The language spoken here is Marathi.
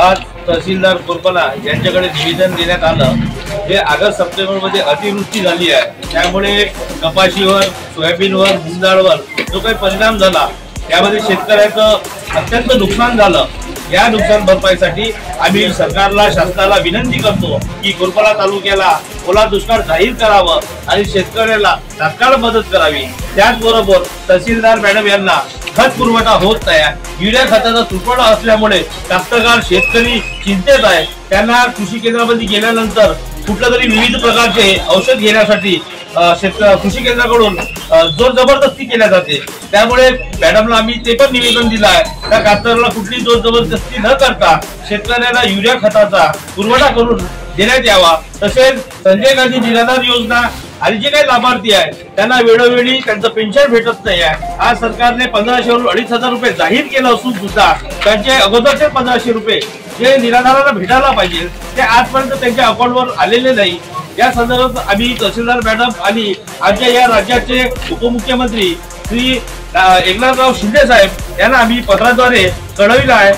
आज तहसीलदार कोरपला यांच्याकडे निवेदन देण्यात आलं। जे ऑगस्ट सप्टेंबरमध्ये अतिवृष्टी झाली आहे, त्यामुळे कपाशीवर, सोयाबीनवर, मूग डाळवर जो काही परिणाम झाला त्यामध्ये शेतकऱ्याचं अत्यंत नुकसान झालं। या नुकसान भरपाईसाठी आम्ही सरकारला, शासनाला विनंती करतो की कोरपला तालुक्याला ओला दुष्काळ जाहीर करावं आणि शेतकऱ्याला तात्काळ मदत करावी। त्याचबरोबर तहसीलदार मॅडम यांना खत पुरवठा होत नाही। युरिया खताचा तुटवडा असल्यामुळे कास्तकार शेतकरी चिंतेत आहे। त्यांना कृषी केंद्रामध्ये गेल्यानंतर कुठल्या तरी विविध प्रकारचे औषध घेण्यासाठी कृषी केंद्राकडून जोर जबरदस्ती केल्या जाते। त्यामुळे मॅडमला आम्ही ते पण निवेदन दिलं आहे, त्या कास्तकाराला कुठली जोर जबरदस्ती न करता शेतकऱ्यांना युरिया खताचा पुरवठा करून देण्यात यावा। तसेच संजय गांधी निराधार योजना आणि जे काही लाभार्थी आहे त्यांना वेळोवेळी त्यांचं पेन्शन भेटत नाही आहे। आज सरकारने 1500 वरून 2500 रुपये जाहीर केलं असून सुद्धा त्यांचे अगोदरचे 1500 रुपये जे निराधारांना भेटायला पाहिजे ते आजपर्यंत त्यांच्या अकाउंटवर आलेले नाही। या संदर्भात आम्ही तहसीलदार मॅडम आणि आमच्या या राज्याचे उपमुख्यमंत्री श्री एकनाथराव शिंदे साहेब यांना आम्ही पत्राद्वारे कळविलं आहे।